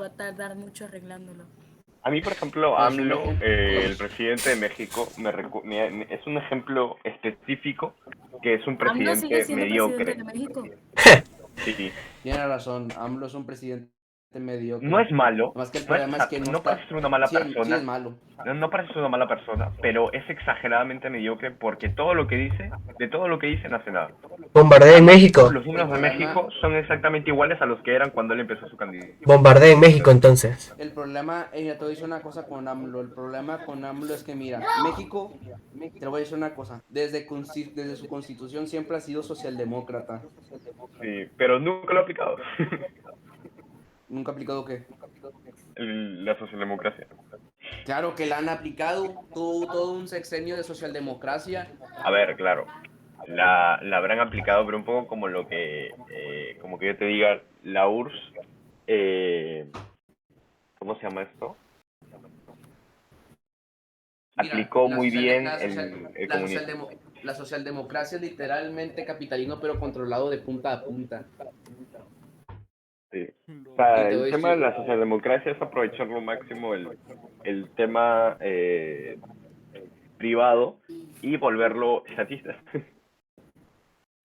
a tardar mucho arreglándolo. A mí, por ejemplo, Pues un AMLO, ejemplo. el presidente de México, es un ejemplo específico que es un AMLO sigue presidente siendo presidente mediocre. de México. Sí, Tiene razón, AMLO es un presidente no mediocre. es malo, Más que el no es, o problema es sea, que no no parece está. ser una mala Sí es persona, malo. no parece ser una mala persona, pero es exageradamente mediocre porque todo lo que dice, de todo lo que dice, no hace nada. Bombardea en Además, México. los El números de problema, México son exactamente iguales a los que eran cuando él empezó su candidatura. Bombardea en México entonces. el problema, mira, te voy a decir una cosa con AMLO. El problema con AMLO es que, mira, México, te lo voy a decir una cosa. Desde su constitución siempre ha sido socialdemócrata. Sí, pero nunca lo ha aplicado. Nunca ha aplicado qué. La socialdemocracia. Claro que la han aplicado. Todo un sexenio de socialdemocracia. A ver, claro, la habrán aplicado, pero un poco como que yo te diga, la URSS, ¿cómo se llama esto? Mira, Aplicó muy bien el comunismo. la socialdemocracia es literalmente capitalismo, pero controlado de punta a punta. Sí. O Y sea, te el voy a tema de decir, la socialdemocracia es aprovechar lo máximo el tema privado y volverlo estatista.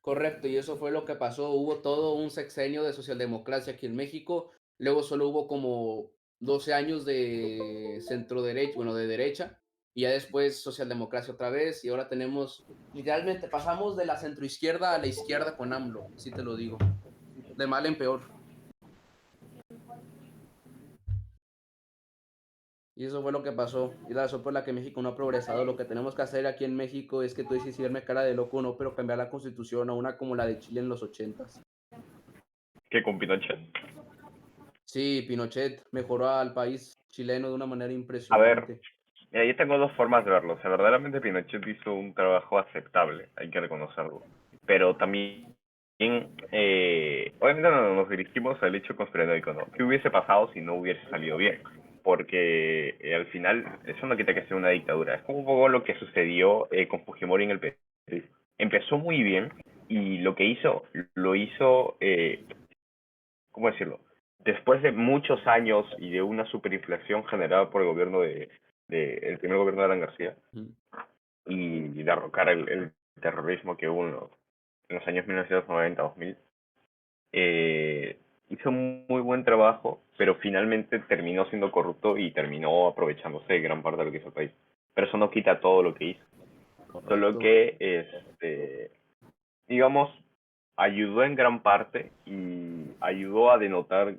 correcto, y eso fue lo que pasó. Hubo todo un sexenio de socialdemocracia aquí en México. Luego solo hubo como 12 años de centro derecha, bueno, de derecha. Y ya después socialdemocracia otra vez. Y ahora tenemos, literalmente, pasamos de la centroizquierda a la izquierda con AMLO, así te lo digo. De mal en peor. Y eso fue lo que pasó. Y la razón por la que México no ha progresado. Lo que tenemos que hacer aquí en México es que tú dices, si verme cara de loco o no, pero cambiar la constitución a una como la de Chile en los 80s. Que con Pinochet. Sí, Pinochet mejoró al país chileno de una manera A ver, impresionante. ahí tengo dos formas de verlo. O sea, verdaderamente Pinochet hizo un trabajo aceptable, hay que reconocerlo. Pero también, obviamente no nos dirigimos al hecho conspiranoico, ¿no? ¿Qué hubiese pasado si no hubiese salido bien? Porque al final eso no quita que sea una dictadura. Es como un poco lo que sucedió con Fujimori en el Perú. Empezó muy bien y lo que hizo, lo hizo, ¿cómo decirlo? Después de muchos años y de una superinflación generada por el gobierno el primer gobierno de Alan García Mm. y derrocar el terrorismo que hubo en los años 1990-2000, hizo un muy buen trabajo, pero finalmente terminó siendo corrupto y terminó aprovechándose de gran parte de lo que hizo el país. Pero eso no quita todo lo que hizo. Solo Correcto. que, digamos, ayudó en gran parte y ayudó a denotar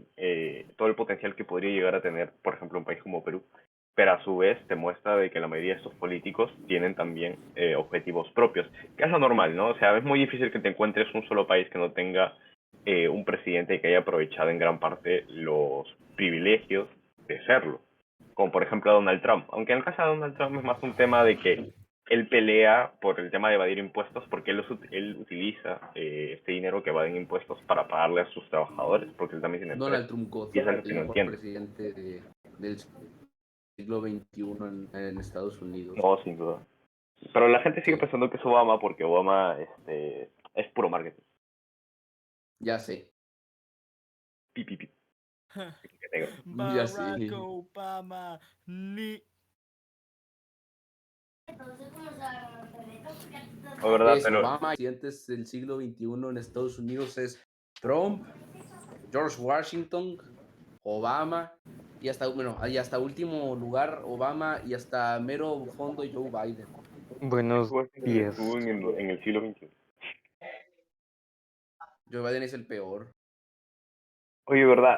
todo el potencial que podría llegar a tener, por ejemplo, un país como Perú. Pero a su vez te muestra de que la mayoría de estos políticos tienen también objetivos propios, que es lo normal, ¿no? O sea, es muy difícil que te encuentres un solo país que no tenga un presidente que haya aprovechado en gran parte los privilegios de serlo, como por ejemplo Donald Trump. Aunque en el caso de Donald Trump es más un tema de que él pelea por el tema de evadir impuestos porque él utiliza este dinero que evaden impuestos para pagarle a sus trabajadores, porque él también tiene Donald empresas. Trump God, Y es algo que el no mejor entiende. presidente del siglo XXI en Estados Unidos. No, sin duda. Pero la gente sigue Sí, pensando que es Obama porque Obama es puro marketing. ya sé. Pi, pi, pi. Negro. Ya Barack sé. Obama, ni... La verdad, Es pero Obama, presidentes del siglo XXI en Estados Unidos es Trump, George Washington, Obama y hasta, bueno, y hasta último lugar Obama y hasta mero fondo Joe Biden. Buenos días. estuvo en el siglo XXI. Joe Biden es el peor. Oye, ¿verdad?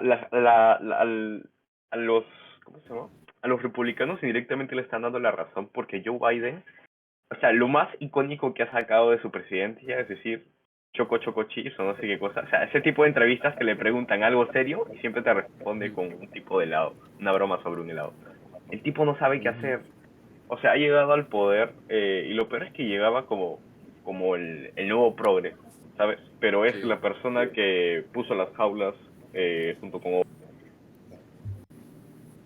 A los, ¿cómo se llama? A los republicanos indirectamente le están dando la razón porque Joe Biden, o sea, lo más icónico que ha sacado de su presidencia es decir, choco choco cheese o no sé qué cosa. O sea, ese tipo de entrevistas que le preguntan algo serio y siempre te responde con un tipo de helado, una broma sobre un helado. El tipo no sabe qué hacer. O sea, ha llegado al poder y lo peor es que llegaba como el nuevo progre, ¿sabes? Pero es Sí. la persona que puso las jaulas junto con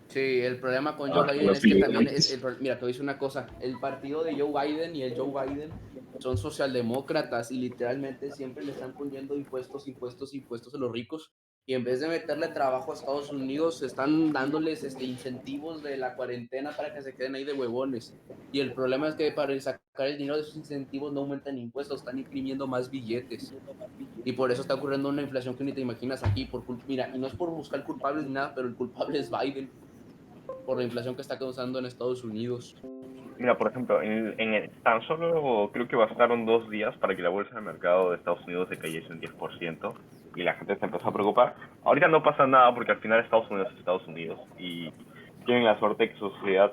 Sí, el problema con Joe Biden es que también mira, te voy a decir una cosa, el partido de Joe Biden y el Joe Biden son socialdemócratas y literalmente siempre le están poniendo impuestos, impuestos, impuestos a los ricos y en vez de meterle trabajo a Estados Unidos, están dándoles incentivos de la cuarentena para que se queden ahí de huevones. Y el problema es que para sacar el dinero de esos incentivos no aumentan impuestos, están imprimiendo más billetes. Y por eso está ocurriendo una inflación que ni te imaginas aquí. Mira, y no es por buscar culpables ni nada, pero el culpable es Biden por la inflación que está causando en Estados Unidos. Mira, por ejemplo, tan solo creo que bastaron 2 días para que la bolsa de mercado de Estados Unidos se cayese un 10% y la gente se empezó a preocupar. Ahorita no pasa nada porque al final Estados Unidos es Estados Unidos y tienen la suerte de que su sociedad,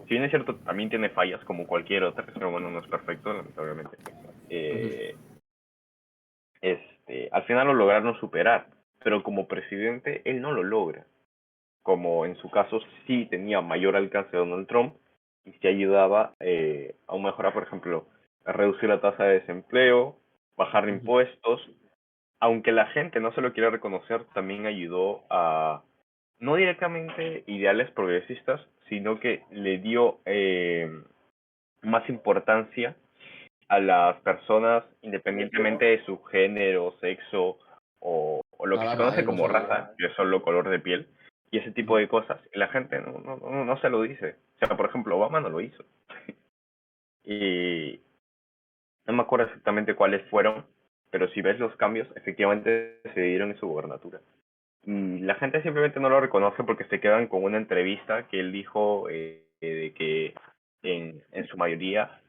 si bien es cierto, también tiene fallas como cualquier otra, pero bueno, no es perfecto, lamentablemente. Al final lo lograron superar, pero como presidente él no lo logra. Como en su caso sí tenía mayor alcance Donald Trump y sí ayudaba a mejorar, por ejemplo, a reducir la tasa de desempleo, bajar impuestos, aunque la gente no se lo quiera reconocer, también ayudó a, no directamente ideales progresistas, sino que le dio más importancia a las personas independientemente de su género, sexo o lo que Nada se conoce mal, no como sabía. raza, que es solo color de piel, y ese tipo de cosas. Y la gente no se lo dice. O sea, por ejemplo, Obama no lo hizo. Y no me acuerdo exactamente cuáles fueron, pero si ves los cambios, efectivamente se dieron en su gobernatura. Y la gente simplemente no lo reconoce porque se quedan con una entrevista que él dijo de que en su mayoría,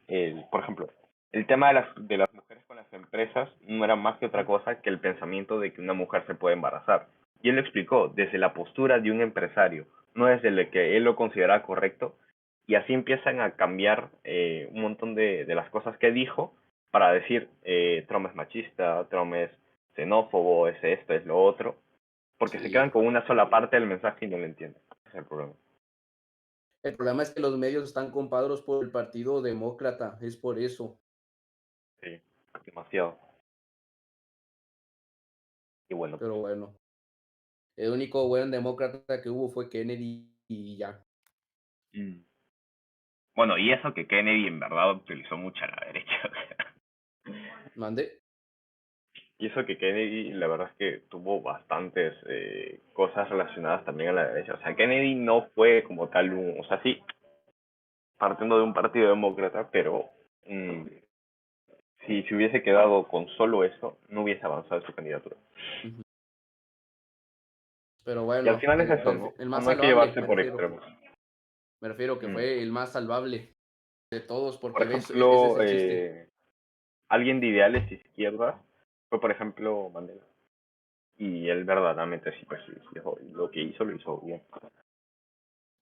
por ejemplo, el tema de las mujeres con las empresas no era más que otra cosa que el pensamiento de que una mujer se puede embarazar. Y él lo explicó desde la postura de un empresario, no desde lo que él lo consideraba correcto. Y así empiezan a cambiar un montón de las cosas que dijo para decir Trump es machista, Trump es xenófobo, es esto, es lo otro porque se Sí. quedan con una sola parte del mensaje y no lo entienden. Ese es el problema. El problema es que los medios están compadros por el Partido Demócrata, es por eso. Sí, demasiado. Y bueno, Pero bueno, el único buen demócrata que hubo fue Kennedy y ya. bueno, y eso que Kennedy en verdad utilizó mucho a la derecha. Mande. Y eso que Kennedy, la verdad es que tuvo bastantes cosas relacionadas también a la derecha. O sea, Kennedy no fue como tal o sea, sí, partiendo de un partido demócrata, pero si se hubiese quedado con solo eso, no hubiese avanzado en su candidatura. Pero Y al bueno, final es eso, ¿no? el No, más no hay que salvable, llevarse por extremos. me refiero que Mm. fue el más salvable de todos, Por porque ves, ese es ejemplo, el chiste. alguien de ideales izquierdas fue, por ejemplo, Mandela. Y él verdaderamente sí, pues sí, lo que hizo lo hizo bien.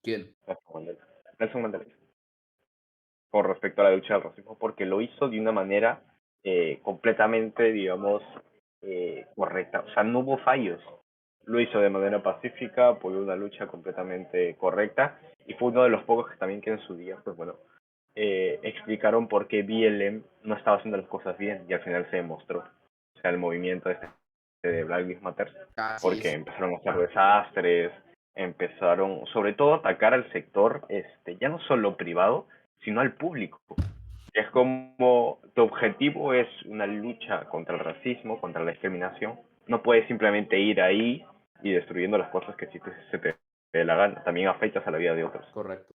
¿Quién? Nelson Mandela. Nelson Mandela. Con respecto a la lucha del racismo, porque lo hizo de una manera completamente, digamos, correcta. O sea, no hubo fallos. Lo hizo de manera pacífica, apoyó una lucha completamente correcta y fue uno de los pocos que también que en su día, pues bueno, explicaron por qué BLM no estaba haciendo las cosas bien y al final se demostró. O sea, el movimiento de Black Lives Matter, Así porque es. empezaron a hacer desastres, empezaron sobre todo a atacar al sector, ya no solo privado, sino al público. Es como tu objetivo es una lucha contra el racismo, contra la discriminación, no puedes simplemente ir ahí y destruyendo las cosas que si se te dé la gana, también afectas a la vida de otros. Correcto.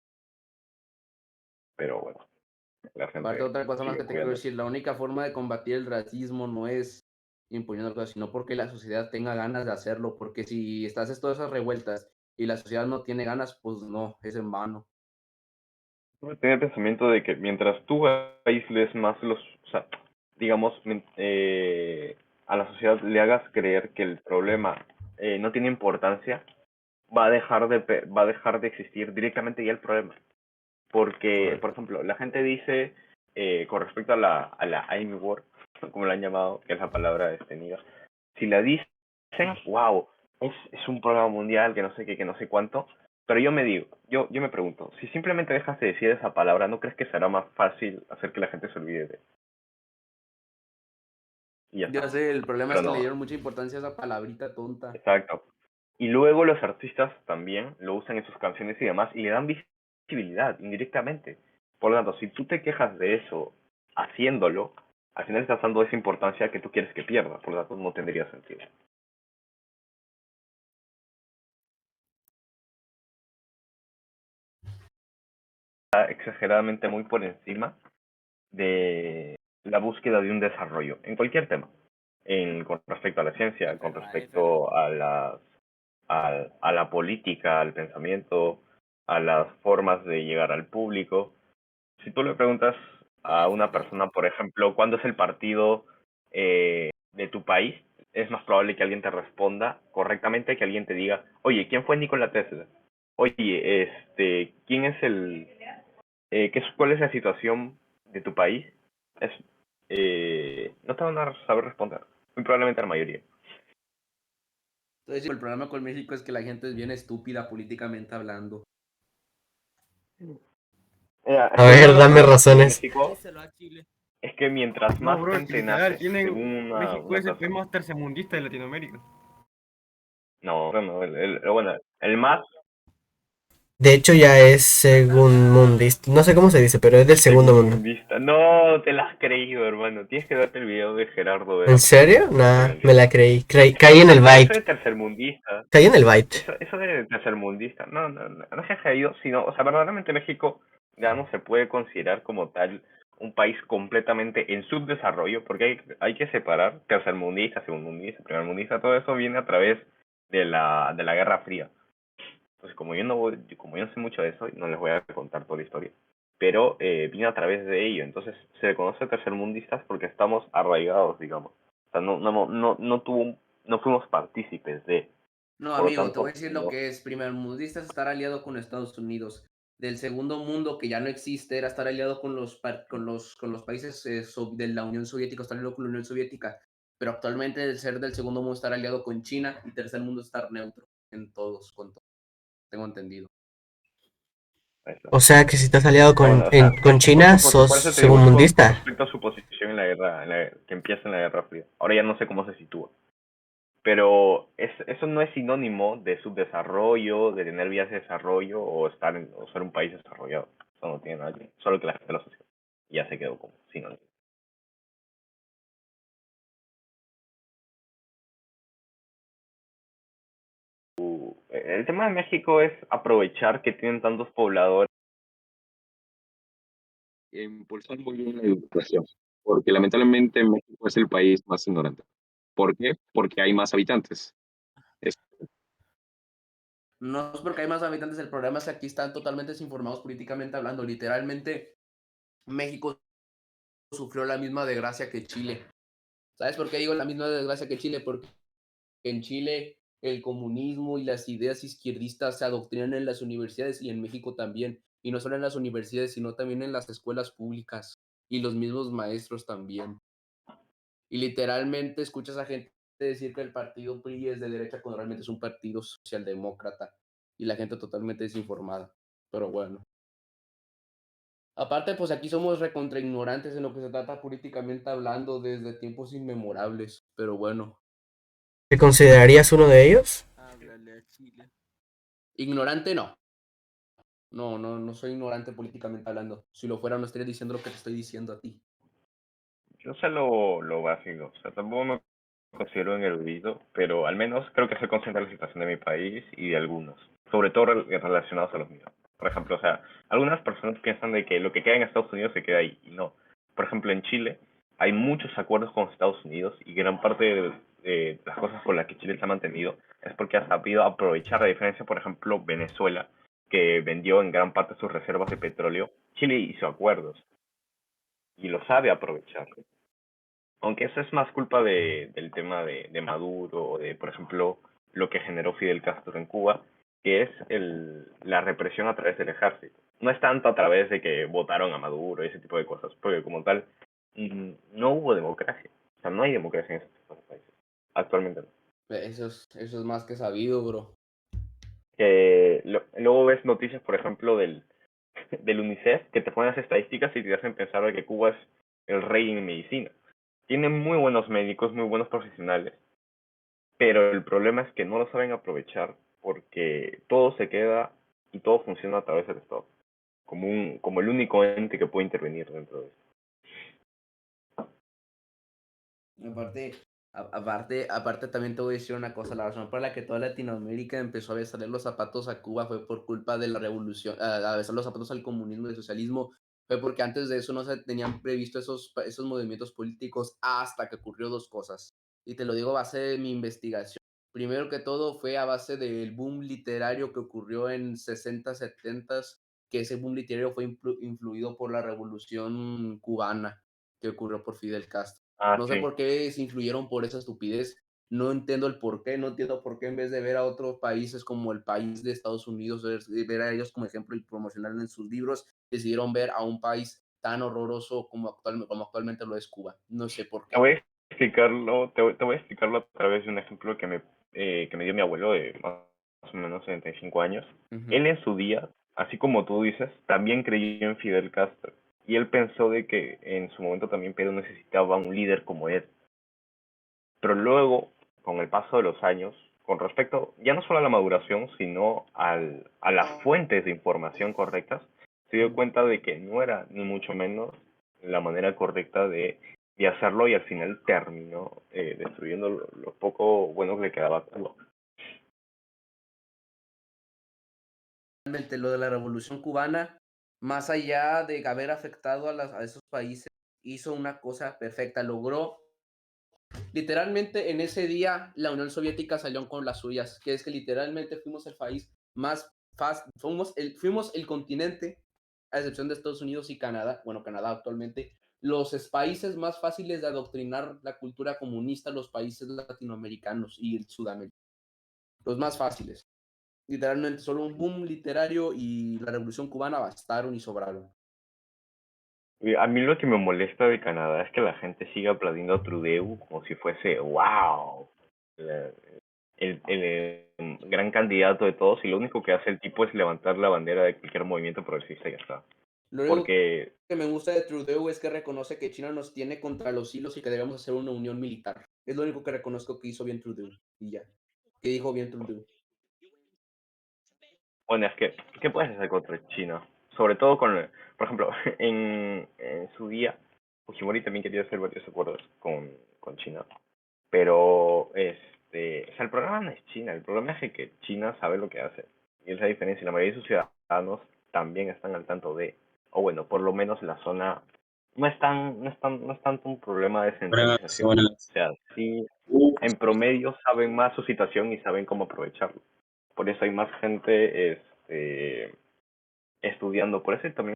Pero bueno, la Aparte, gente otra cosa más sigue que te quiero cuidando. decir, la única forma de combatir el racismo no es imponiendo cosas, sino porque la sociedad tenga ganas de hacerlo, porque si estás en todas esas revueltas y la sociedad no tiene ganas, pues no, es en vano. Tengo el pensamiento de que mientras tú aísles más o sea, digamos, a la sociedad le hagas creer que el problema no tiene importancia, va a dejar de existir directamente ya el problema. Porque, por Correcto. ejemplo, la gente dice, con respecto a la Amy Ward, como la han llamado, que es la palabra niga, si la dicen, wow, es un problema mundial, que no sé qué, que no sé cuánto, pero yo me pregunto, si simplemente dejas de decir esa palabra, ¿no crees que será más fácil hacer que la gente se olvide de? Y ya Ya está. sé, el problema es Pero que le no, dieron mucha importancia a esa palabrita tonta. exacto. Y luego los artistas también lo usan en sus canciones y demás, y le dan visibilidad indirectamente. Por lo tanto, si tú te quejas de eso haciéndolo, al final estás dando esa importancia que tú quieres que pierda, por lo tanto no tendría sentido. exageradamente muy por encima de la búsqueda de un desarrollo en cualquier tema, con respecto a la ciencia, con respecto a la política, al pensamiento, a las formas de llegar al público. Si tú le preguntas a una persona, por ejemplo, ¿cuándo es el partido de tu país? Es más probable que alguien te responda correctamente que alguien te diga, oye, ¿quién fue Nikola Tesla? Oye, ¿quién es cuál es la situación de tu país? Es, no te van a saber responder, muy probablemente la mayoría. Entonces, el problema con México es que la gente es bien estúpida políticamente hablando. Mira, A ver, lo dame curioso de razones. México Díselo a Chile. es que mientras No, más bro, es que gente literal, nace, según México una es el país tasa. más tercermundista de Latinoamérica. No, bueno, el más De hecho, ya es segundmundista. No sé cómo se dice, pero es del segundo mundo. segundista. No, te la has creído, hermano. Tienes que darte el video de Gerardo ¿En Vera serio? para que lo Nah, me entiendas. la creí. Caí en el Eso bait. de tercermundista, Caí en el bait. eso de tercermundista, no se ha caído, sino, o sea, verdaderamente México ya no se puede considerar como tal un país completamente en subdesarrollo, porque hay que separar tercermundista, segundmundista, primermundista, todo eso viene a través de la Guerra Fría. Pues como yo no sé mucho de eso, no les voy a contar toda la historia. Pero vino a través de ello. Entonces se le conoce tercermundistas porque estamos arraigados, digamos. O sea, no fuimos partícipes de. No, Por lo amigo, te voy a tanto, decir lo no. que es. Primermundista es estar aliado con Estados Unidos. Del segundo mundo, que ya no existe, era estar aliado con los países de la Unión Soviética, estar aliado con la Unión Soviética. Pero actualmente, el ser del segundo mundo, estar aliado con China, y tercer mundo, estar neutro en todos, con todo. Tengo entendido. Eso. O sea que si estás aliado Bueno, o sea, con China, por sos eso te digo, es con segundmundista. respecto a su posición que empieza en la Guerra Fría. Ahora ya no sé cómo se sitúa. Pero eso no es sinónimo de subdesarrollo, de tener vías de desarrollo o ser un país desarrollado. Eso no tiene nada que ver. Solo que la gente lo asocia. Y ya se quedó como sinónimo. El tema de México es aprovechar que tienen tantos pobladores. Impulsar muy bien la educación, porque lamentablemente México es el país más ignorante. ¿Por qué? Porque hay más habitantes. Es- No es porque hay más habitantes, el problema es que aquí están totalmente desinformados políticamente hablando. Literalmente, México sufrió la misma desgracia que Chile. ¿Sabes por qué digo la misma desgracia que Chile? Porque en Chile el comunismo y las ideas izquierdistas se adoctrinan en las universidades y en México también. Y no solo en las universidades, sino también en las escuelas públicas y los mismos maestros también. Y literalmente escuchas a gente decir que el partido PRI es de derecha cuando realmente es un partido socialdemócrata. Y la gente totalmente desinformada. Pero bueno. Aparte, pues aquí somos recontra ignorantes en lo que se trata políticamente hablando desde tiempos inmemorables. Pero bueno. ¿Te considerarías uno de ellos? Háblale a Chile. Ignorante no. No soy ignorante políticamente hablando. Si lo fuera, no estaría diciendo lo que te estoy diciendo a ti. Yo sé lo básico. O sea, tampoco me considero un erudito, pero al menos creo que sé consciente de la situación de mi país y de algunos. Sobre todo relacionados a los míos. Por ejemplo, o sea, algunas personas piensan de que lo que queda en Estados Unidos se queda ahí. Y no. Por ejemplo, en Chile hay muchos acuerdos con Estados Unidos y gran parte de las cosas por las que Chile se ha mantenido es porque ha sabido aprovechar la diferencia, por ejemplo, Venezuela, que vendió en gran parte sus reservas de petróleo. Chile hizo acuerdos y lo sabe aprovechar. Aunque eso es más culpa del tema de Maduro o de, por ejemplo, lo que generó Fidel Castro en Cuba, que es la represión a través del ejército. No es tanto a través de que votaron a Maduro y ese tipo de cosas, porque como tal, no hubo democracia. O sea, no hay democracia en esos países. Actualmente no. Eso es más que sabido, bro. Luego ves noticias, por ejemplo, del UNICEF, que te ponen las estadísticas y te hacen pensar de que Cuba es el rey en medicina. Tiene muy buenos médicos, muy buenos profesionales, pero el problema es que no lo saben aprovechar porque todo se queda y todo funciona a través del Estado, como el único ente que puede intervenir dentro de eso. Aparte, Aparte también te voy a decir una cosa, la razón por la que toda Latinoamérica empezó a besarle los zapatos a Cuba fue por culpa de la revolución, a besar los zapatos al comunismo y al socialismo, fue porque antes de eso no se tenían previsto esos movimientos políticos hasta que ocurrió dos cosas. Y te lo digo a base de mi investigación. Primero que todo fue a base del boom literario que ocurrió en 60, 70, que ese boom literario fue influido por la revolución cubana que ocurrió por Fidel Castro. Ah, No sé sí. por qué se influyeron por esa estupidez. No entiendo el por qué, no entiendo por qué en vez de ver a otros países como el país de Estados Unidos, ver a ellos como ejemplo y promocionarlo en sus libros, decidieron ver a un país tan horroroso como actualmente lo es Cuba. No sé por Te qué. voy a explicarlo, te voy a explicarlo a través de un ejemplo que me dio mi abuelo de más o menos 75 años. Ujú. Él en su día, así como tú dices, también creyó en Fidel Castro. Y él pensó de que en su momento también Perú necesitaba un líder como él. Pero luego, con el paso de los años, con respecto ya no solo a la maduración, sino a las fuentes de información correctas, se dio cuenta de que no era ni mucho menos la manera correcta de hacerlo y al final terminó destruyendo lo poco bueno que le quedaba a Cuba. Realmente lo de la Revolución Cubana, más allá de haber afectado a esos países, hizo una cosa perfecta, logró. Literalmente en ese día la Unión Soviética salió con las suyas, que es que literalmente fuimos el país más fácil, fuimos el continente, a excepción de Estados Unidos y Canadá, bueno, Canadá actualmente, países más fáciles de adoctrinar la cultura comunista, los países latinoamericanos y el Sudamérica, los más fáciles. Literalmente solo un boom literario y la Revolución Cubana bastaron y sobraron. Y a mí lo que me molesta de Canadá es que la gente sigue aplaudiendo a Trudeau como si fuese, wow, el gran candidato de todos, y lo único que hace el tipo es levantar la bandera de cualquier movimiento progresista y ya está. Lo único Porque, que me gusta de Trudeau es que reconoce que China nos tiene contra los hilos y que debemos hacer una unión militar. Es lo único que reconozco que hizo bien Trudeau. Y ya. Que dijo bien Trudeau. bueno, es que, ¿qué puedes hacer contra China? Sobre todo por ejemplo, en su día, Fujimori también quería hacer varios acuerdos con China. Pero, o sea, el problema no es China, el problema es que China sabe lo que hace. Y esa diferencia, y la mayoría de sus ciudadanos también están al tanto o bueno, por lo menos la zona no es tanto un problema de centralización. O sea, sí, en promedio saben más su situación y saben cómo aprovecharlo. Por eso hay más gente estudiando. Por eso también.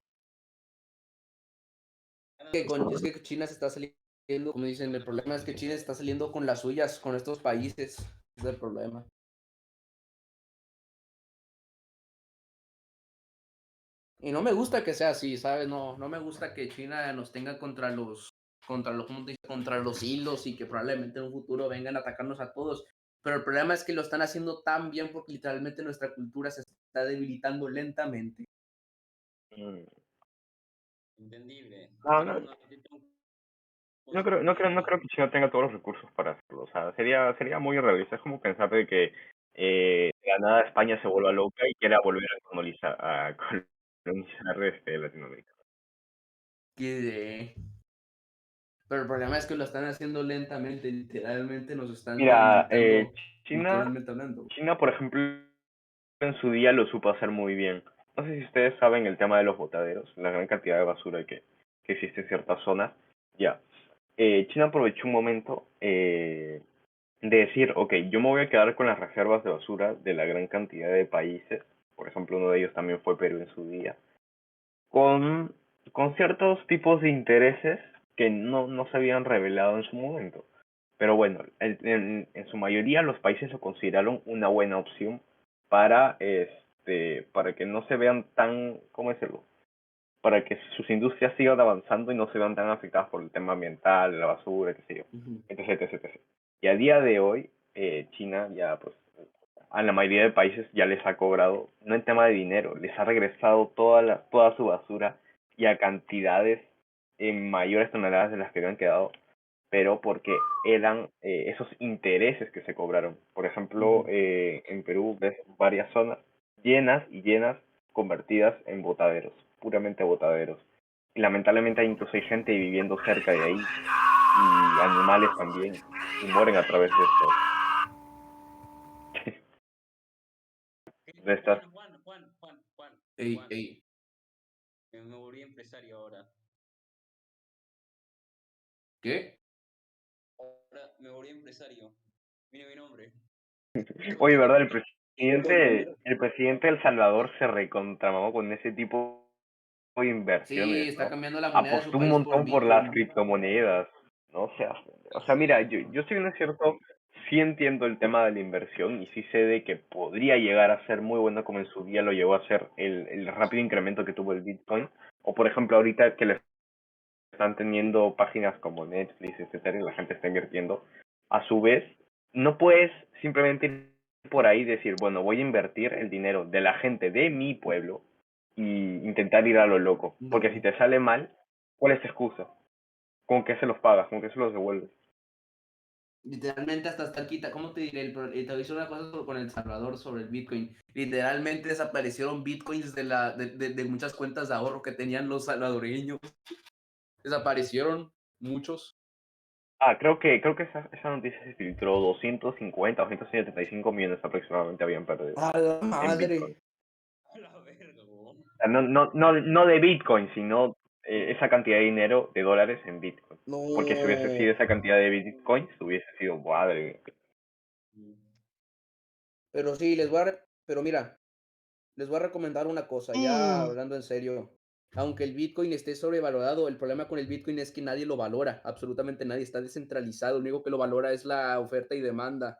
Es que China se está saliendo, como dicen, el problema es que China está saliendo con las suyas, con estos países. Es el problema. Y no me gusta que sea así, ¿sabes? No me gusta que China nos tenga ¿cómo te dice? Contra los hilos y que probablemente en un futuro vengan a atacarnos a todos. Pero el problema es que lo están haciendo tan bien porque literalmente nuestra cultura se está debilitando lentamente. mm, Entendible. no, Yo no, no, yo tengo no creo que China tenga todos los recursos para hacerlo. O sea, sería muy irrealista. Es como pensar de que de la nada España se vuelva loca y quiera volver a colonizar Latinoamérica. Que, pero el problema es que lo están haciendo lentamente, literalmente nos están Mira, debilitando, China, culturalmente hablando. China, por ejemplo, en su día lo supo hacer muy bien. No sé si ustedes saben el tema de los botaderos, la gran cantidad de basura que existe en ciertas zonas. Ya. China aprovechó un momento de decir, ok, yo me voy a quedar con las reservas de basura de la gran cantidad de países. Por ejemplo, uno de ellos también fue Perú en su día. Con, con ciertos tipos de intereses que no se habían revelado en su momento. Pero bueno, en su mayoría los países lo consideraron una buena opción para que no se vean tan, ¿cómo decirlo? Para que sus industrias sigan avanzando y no se vean tan afectadas por el tema ambiental, la basura, qué sé yo, Ujú. etc. Y a día de hoy, China ya, pues, a la mayoría de países ya les ha cobrado, no en tema de dinero, les ha regresado toda su basura y a cantidades en mayores toneladas de las que habían quedado, pero porque eran esos intereses que se cobraron. Por ejemplo, Ujú. en Perú ves varias zonas llenas y llenas convertidas en botaderos, puramente botaderos. Y lamentablemente incluso hay gente viviendo cerca de ahí y animales también, y mueren a través de esto. De estas. Juan. Ey. Me volví empresario ahora. ¿Qué? Ahora me volví empresario. Mira mi nombre. Oye, ¿verdad? El presidente de El Salvador se recontramamó con ese tipo de Sí, inversiones, está ¿no? cambiando la moneda de su Apostó un país por montón por las Bitcoin. criptomonedas, ¿no? O sea, mira, yo si bien es cierto, sí entiendo el tema de la inversión y sí sé de que podría llegar a ser muy bueno como en su día lo llegó a ser el rápido incremento que tuvo el Bitcoin. O por ejemplo, ahorita que le están teniendo páginas como Netflix, etcétera, y la gente está invirtiendo. A su vez, no puedes simplemente ir por ahí y decir, bueno, voy a invertir el dinero de la gente de mi pueblo y intentar ir a lo loco. Porque si No. te sale mal, ¿cuál es tu excusa? ¿Con qué se los pagas? ¿Con qué se los devuelves? Literalmente hasta estar quita, ¿cómo te diré? Te voy a decir una cosa con El Salvador sobre el Bitcoin. Literalmente desaparecieron Bitcoins de muchas cuentas de ahorro que tenían los salvadoreños. Desaparecieron muchos. Creo que esa noticia se filtró. 250 o 175 millones aproximadamente habían perdido ¡A la en Bitcoin. madre! A la verga, weón. O sea, no de Bitcoin, sino esa cantidad de dinero de dólares en Bitcoin. Porque si hubiese sido No. esa cantidad de Bitcoins, hubiese sido madre. Pero sí, pero mira, les voy a recomendar una cosa, ya hablando en serio. Aunque el Bitcoin esté sobrevalorado, el problema con el Bitcoin es que nadie lo valora, absolutamente nadie, está descentralizado, lo único que lo valora es la oferta y demanda.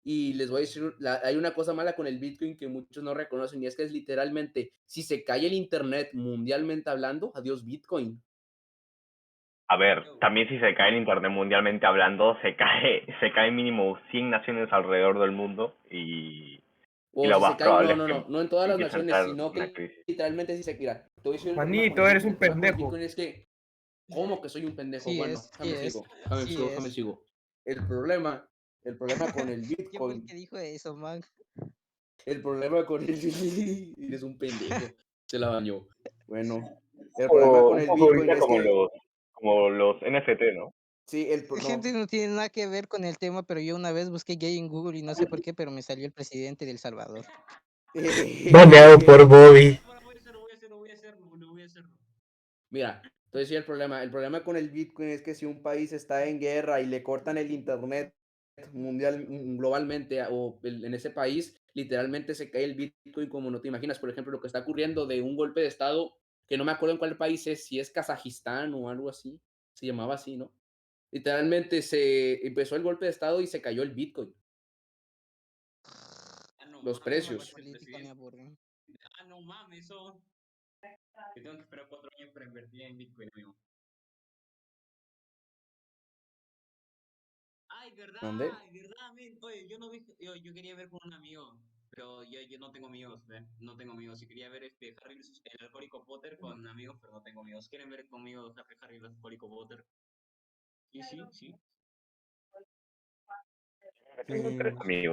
Y les voy a decir, hay una cosa mala con el Bitcoin que muchos no reconocen y es que es literalmente, si se cae el Internet mundialmente hablando, adiós Bitcoin. A ver, también si se cae el internet mundialmente hablando, se cae mínimo 100 naciones alrededor del mundo y O lo si se más cae, probable no, es no, que no, no en todas las empiece a naciones, entrar sino una que crisis. literalmente si se, mira, te voy a decir el problema Juanito, con el eres Bitcoin. un El problema con el pendejo. Bitcoin es que, ¿cómo que soy un pendejo? Sí Bueno, es, sí es, sí déjame es. sigo. El problema, el problema con el ¿Quién fue el Bitcoin, que dijo eso, man? el problema con el eres un pendejo, se la bañó. Bueno, el problema O con un el poco Bitcoin ahorita es que, como los NFT, ¿no? sí, Gente, no. no tiene nada que ver con el tema, pero yo una vez busqué gay en Google y no sé por qué, pero me salió el presidente de El Salvador. Baneado por Bobby. Voy a hacerlo. Mira, entonces sí, el problema con el Bitcoin es que si un país está en guerra y le cortan el internet globalmente en ese país, literalmente se cae el Bitcoin como no te imaginas. Por ejemplo, lo que está ocurriendo de un golpe de estado, que no me acuerdo en cuál país es, si es Kazajistán o algo así, se llamaba así, ¿no? Literalmente se empezó el golpe de estado y se cayó el Bitcoin, No los El tema precios. político me aburre. No mames, eso. Que tengo que esperar 4 años para invertir en Bitcoin, amigo. Ay, ¿Dónde? verdad, men. Oye, yo quería ver con un amigo, pero yo no tengo amigos, ¿ve? No tengo amigos. Yo quería ver Harry versus el alcohólico Potter con amigos, pero no tengo amigos. ¿Quieren ver conmigo Harry el alcohólico Potter? Sí. Tengo 3 amigos.